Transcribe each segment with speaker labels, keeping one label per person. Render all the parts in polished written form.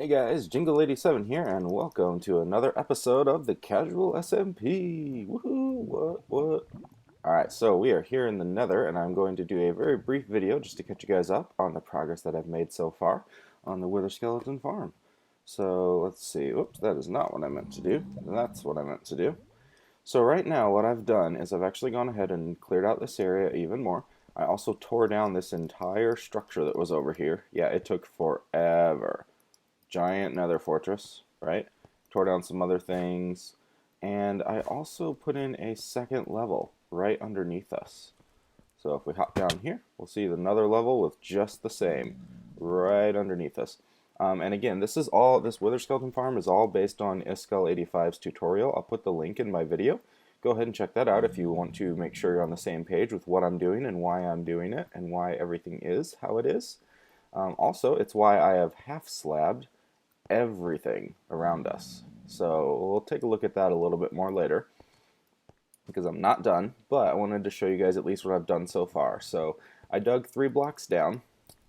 Speaker 1: Hey guys, Jingle87 here, and welcome to another episode of the Casual SMP. Woohoo! What? Alright, so we are here in the Nether, and I'm going to do a very brief video just to catch you guys up on the progress that I've made so far on the Wither Skeleton farm. So let's see. Oops, that is not what I meant to do. That's what I meant to do. So right now, what I've done is I've actually gone ahead and cleared out this area even more. I also tore down this entire structure that was over here. Yeah, it took forever. Giant nether fortress, right? Tore down some other things. And I also put in a second level right underneath us. So if we hop down here, we'll see another level with just the same right underneath us. And again, this Wither Skeleton Farm is all based on Iskel85's tutorial. I'll put the link in my video. Go ahead and check that out if you want to make sure you're on the same page with what I'm doing and why I'm doing it and why everything is how it is. Also, it's why I have half-slabbed everything around us. So we'll take a look at that a little bit more later because I'm not done, but I wanted to show you guys at least what I've done so far. So I dug 3 blocks down,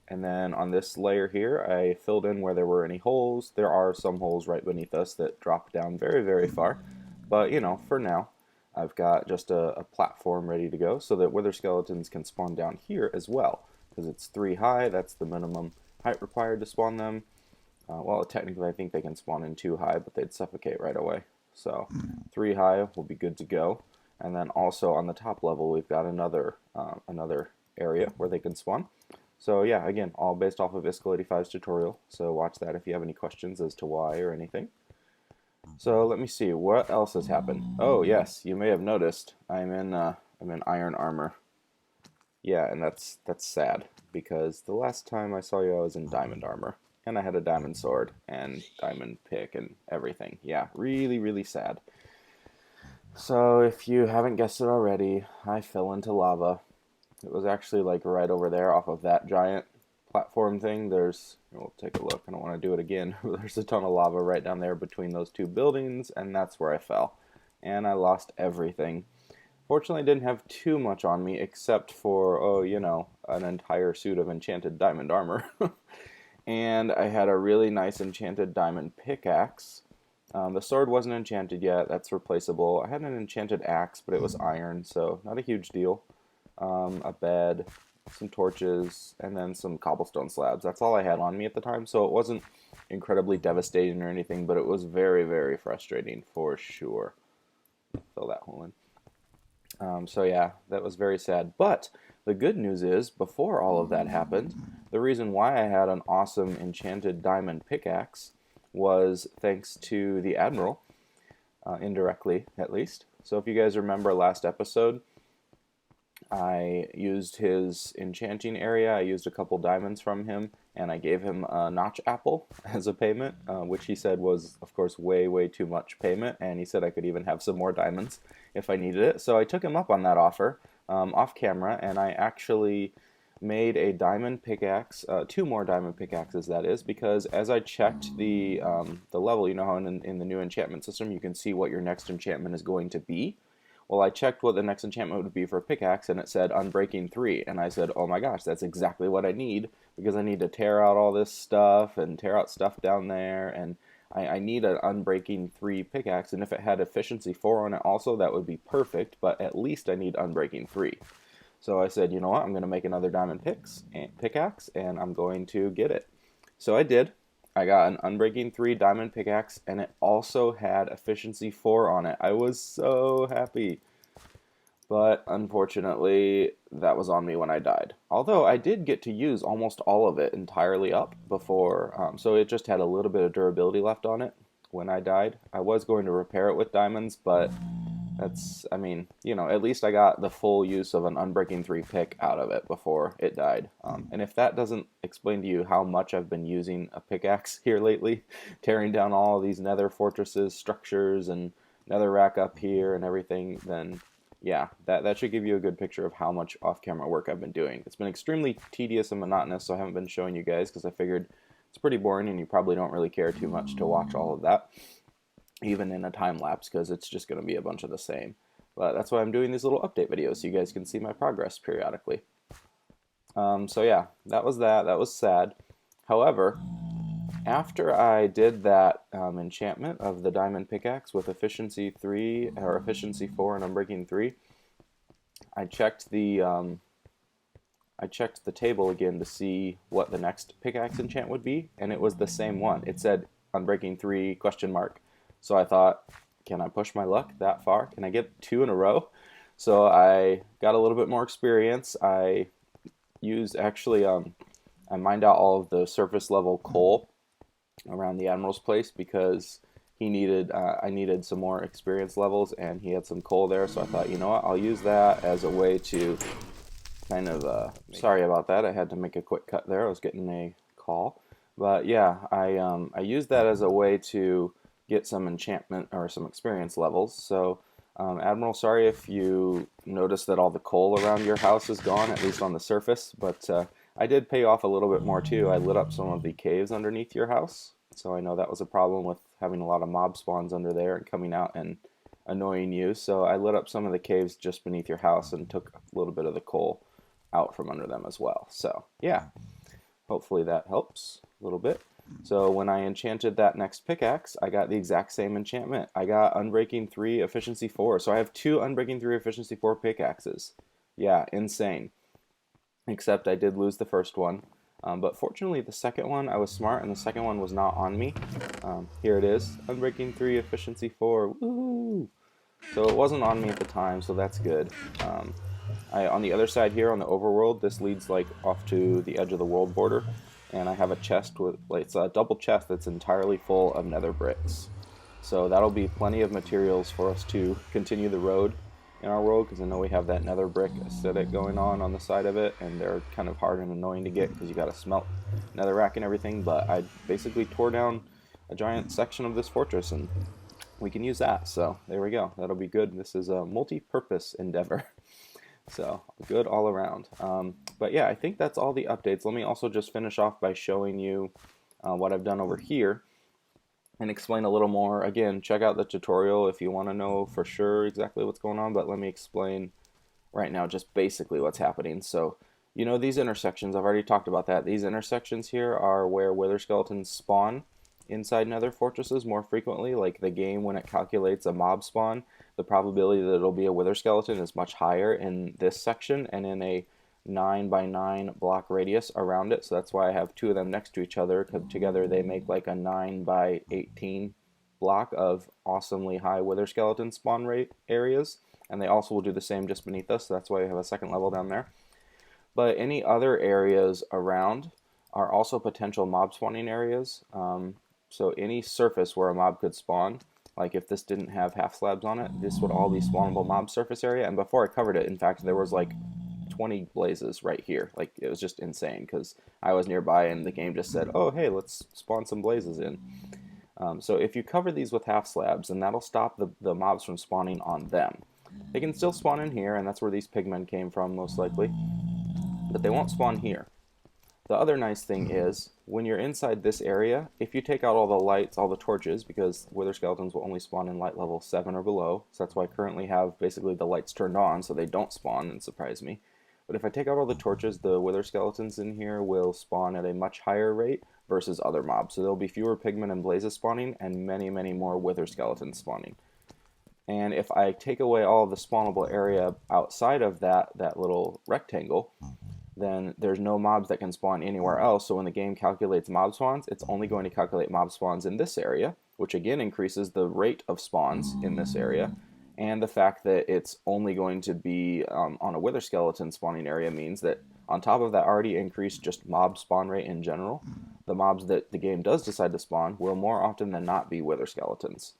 Speaker 1: and then on this layer here I filled in where there were any holes. There are some holes right beneath us that drop down very, very far, but you know, for now I've got just a platform ready to go so that wither skeletons can spawn down here as well, because it's 3 high. That's the minimum height required to spawn them. Well, technically I think they can spawn in 2 high, but they'd suffocate right away. So 3 high will be good to go. And then also on the top level we've got another area where they can spawn. So yeah, again, all based off of Iskel85's tutorial. So watch that if you have any questions as to why or anything. So let me see, what else has happened? Oh yes, you may have noticed I'm in iron armor. Yeah, and that's sad because the last time I saw you I was in diamond armor. And I had a diamond sword and diamond pick and everything. Yeah, really, really sad. So if you haven't guessed it already, I fell into lava. It was actually like right over there off of that giant platform thing. We'll take a look. I don't want to do it again. There's a ton of lava right down there between those 2 buildings, and that's where I fell. And I lost everything. Fortunately, I didn't have too much on me except for, oh, you know, an entire suit of enchanted diamond armor. And I had a really nice enchanted diamond pickaxe. The sword wasn't enchanted yet, that's replaceable. I had an enchanted axe, but it was iron, so not a huge deal. A bed, some torches, and then some cobblestone slabs. That's all I had on me at the time, so it wasn't incredibly devastating or anything, but it was very, very frustrating for sure. Fill that hole in. So yeah, that was very sad. But the good news is, before all of that happened, the reason why I had an awesome enchanted diamond pickaxe was thanks to the Admiral, indirectly at least. So if you guys remember last episode, I used his enchanting area, I used a couple diamonds from him, and I gave him a notch apple as a payment, which he said was, of course, way, way too much payment, and he said I could even have some more diamonds if I needed it. So I took him up on that offer off camera, and I actually made a diamond pickaxe, 2 more diamond pickaxes, that is, because as I checked the level, you know how in the new enchantment system you can see what your next enchantment is going to be. Well, I checked what the next enchantment would be for a pickaxe, and it said Unbreaking 3, and I said, oh my gosh, that's exactly what I need, because I need to tear out all this stuff, and tear out stuff down there, and I need an Unbreaking 3 pickaxe, and if it had Efficiency 4 on it also, that would be perfect, but at least I need Unbreaking 3. So I said, you know what, I'm going to make another diamond pickaxe, and I'm going to get it. So I did. I got an Unbreaking 3 diamond pickaxe, and it also had Efficiency 4 on it. I was so happy. But unfortunately, that was on me when I died. Although I did get to use almost all of it entirely up before, so it just had a little bit of durability left on it when I died. I was going to repair it with diamonds, but that's, I mean, you know, at least I got the full use of an Unbreaking 3 pick out of it before it died. And if that doesn't explain to you how much I've been using a pickaxe here lately, tearing down all these nether fortresses, structures, and nether rack up here and everything, then yeah, that should give you a good picture of how much off-camera work I've been doing. It's been extremely tedious and monotonous, so I haven't been showing you guys because I figured it's pretty boring and you probably don't really care too much to watch all of that, even in a time lapse, because it's just going to be a bunch of the same. But that's why I'm doing these little update videos so you guys can see my progress periodically. So yeah, that was sad. However, After I did that enchantment of the diamond pickaxe with efficiency 3 or efficiency 4 and unbreaking 3, I checked the table again to see what the next pickaxe enchant would be, and it was the same one. It said unbreaking 3 question mark. So I thought, can I push my luck that far? Can I get 2 in a row? So I got a little bit more experience. I used actually I mined out all of the surface level coal around the admiral's place because I needed some more experience levels, and he had some coal there. So I thought, you know what, I'll use that as a way to kind of sorry about that. I had to make a quick cut there. I was getting a call, but yeah, I used that as a way to get some enchantment or some experience levels. So Admiral, sorry if you notice that all the coal around your house is gone, at least on the surface, but I did pay off a little bit more too. I lit up some of the caves underneath your house, so I know that was a problem with having a lot of mob spawns under there and coming out and annoying you. So I lit up some of the caves just beneath your house and took a little bit of the coal out from under them as well. So yeah, hopefully that helps a little bit. So when I enchanted that next pickaxe, I got the exact same enchantment. I got Unbreaking 3 Efficiency 4. So I have 2 Unbreaking 3 Efficiency 4 pickaxes. Yeah, insane. Except I did lose the first one. But fortunately the second one, I was smart, and the second one was not on me. Here it is, Unbreaking 3 Efficiency 4. Woohoo! So it wasn't on me at the time, so that's good. On the other side here on the overworld, this leads like off to the edge of the world border, and I have a chest with, like, it's a double chest that's entirely full of nether bricks. So that'll be plenty of materials for us to continue the road in our world, because I know we have that nether brick aesthetic going on the side of it, and they're kind of hard and annoying to get because you got to smelt netherrack and everything. But I basically tore down a giant section of this fortress, and we can use that. So there we go. That'll be good. This is a multi-purpose endeavor. So good all around. But yeah, I think that's all the updates. Let me also just finish off by showing you what I've done over here and explain a little more. Again, check out the tutorial if you want to know for sure exactly what's going on, but let me explain right now just basically what's happening. So, you know, these intersections, I've already talked about that. These intersections here are where wither skeletons spawn inside nether fortresses more frequently. Like the game, when it calculates a mob spawn, the probability that it'll be a wither skeleton is much higher in this section and in a 9 by 9 block radius around it. So that's why I have 2 of them next to each other, because together they make like a 9 by 18 block of awesomely high wither skeleton spawn rate areas. And they also will do the same just beneath us, so that's why we have a second level down there. But any other areas around are also potential mob spawning areas. So any surface where a mob could spawn, like if this didn't have half slabs on it, this would all be spawnable mob surface area. And before I covered it, in fact, there was like 20 blazes right here. Like, it was just insane because I was nearby and the game just said, oh, hey, let's spawn some blazes in. So if you cover these with half slabs, then that'll stop the mobs from spawning on them. They can still spawn in here, and that's where these pigmen came from, most likely. But they won't spawn here. The other nice thing is, when you're inside this area, if you take out all the lights, all the torches, because wither skeletons will only spawn in light level 7 or below, so that's why I currently have basically the lights turned on so they don't spawn and surprise me. But if I take out all the torches, the wither skeletons in here will spawn at a much higher rate versus other mobs. So there'll be fewer pigmen and blazes spawning, and many, many more wither skeletons spawning. And if I take away all of the spawnable area outside of that little rectangle, then there's no mobs that can spawn anywhere else. So when the game calculates mob spawns, it's only going to calculate mob spawns in this area, which again increases the rate of spawns in this area. And the fact that it's only going to be on a wither skeleton spawning area means that on top of that already increased just mob spawn rate in general, the mobs that the game does decide to spawn will more often than not be wither skeletons.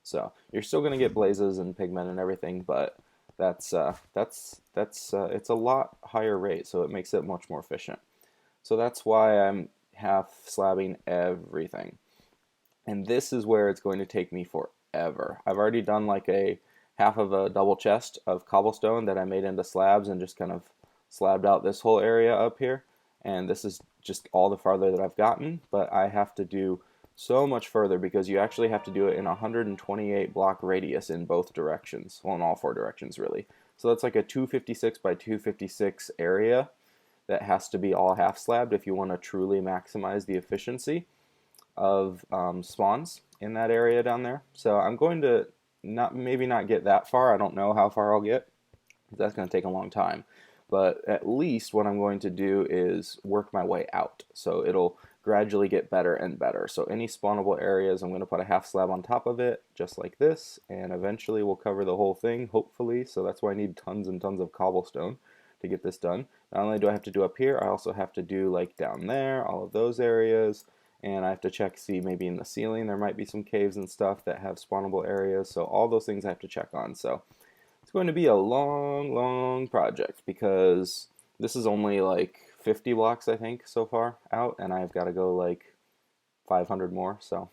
Speaker 1: So you're still going to get blazes and pigmen and everything, but it's a lot higher rate, so it makes it much more efficient. So that's why I'm half slabbing everything. And this is where it's going to take me forever. I've already done like a half of a double chest of cobblestone that I made into slabs and just kind of slabbed out this whole area up here. And this is just all the farther that I've gotten, but I have to do so much further because you actually have to do it in a 128 block radius in both directions. Well, in all 4 directions, really. So that's like a 256 by 256 area that has to be all half slabbed if you want to truly maximize the efficiency. of spawns in that area down there. So I'm going to maybe not get that far. I don't know how far I'll get. That's going to take a long time. But at least what I'm going to do is work my way out. So it'll gradually get better and better. So any spawnable areas, I'm going to put a half slab on top of it, just like this, and eventually we'll cover the whole thing, hopefully. So that's why I need tons and tons of cobblestone to get this done. Not only do I have to do up here, I also have to do like down there, all of those areas, and I have to check, see maybe in the ceiling there might be some caves and stuff that have spawnable areas. So all those things I have to check on. So it's going to be a long, long project because this is only like 50 blocks, I think, so far out, and I've got to go like 500 more. So,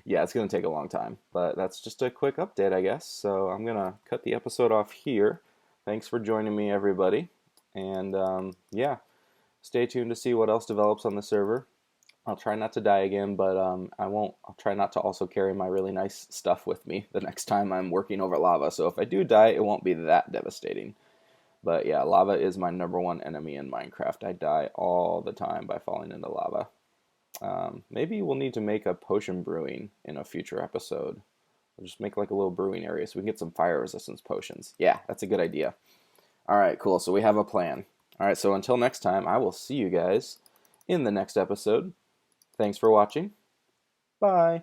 Speaker 1: yeah, it's going to take a long time. But that's just a quick update, I guess. So, I'm going to cut the episode off here. Thanks for joining me, everybody. And yeah, stay tuned to see what else develops on the server. I'll try not to die again, but I won't. I'll try not to also carry my really nice stuff with me the next time I'm working over lava. So if I do die, it won't be that devastating. But yeah, lava is my #1 enemy in Minecraft. I die all the time by falling into lava. Maybe we'll need to make a potion brewing in a future episode. We'll just make like a little brewing area so we can get some fire resistance potions. Yeah, that's a good idea. All right, cool. So we have a plan. All right, so until next time, I will see you guys in the next episode. Thanks for watching. Bye.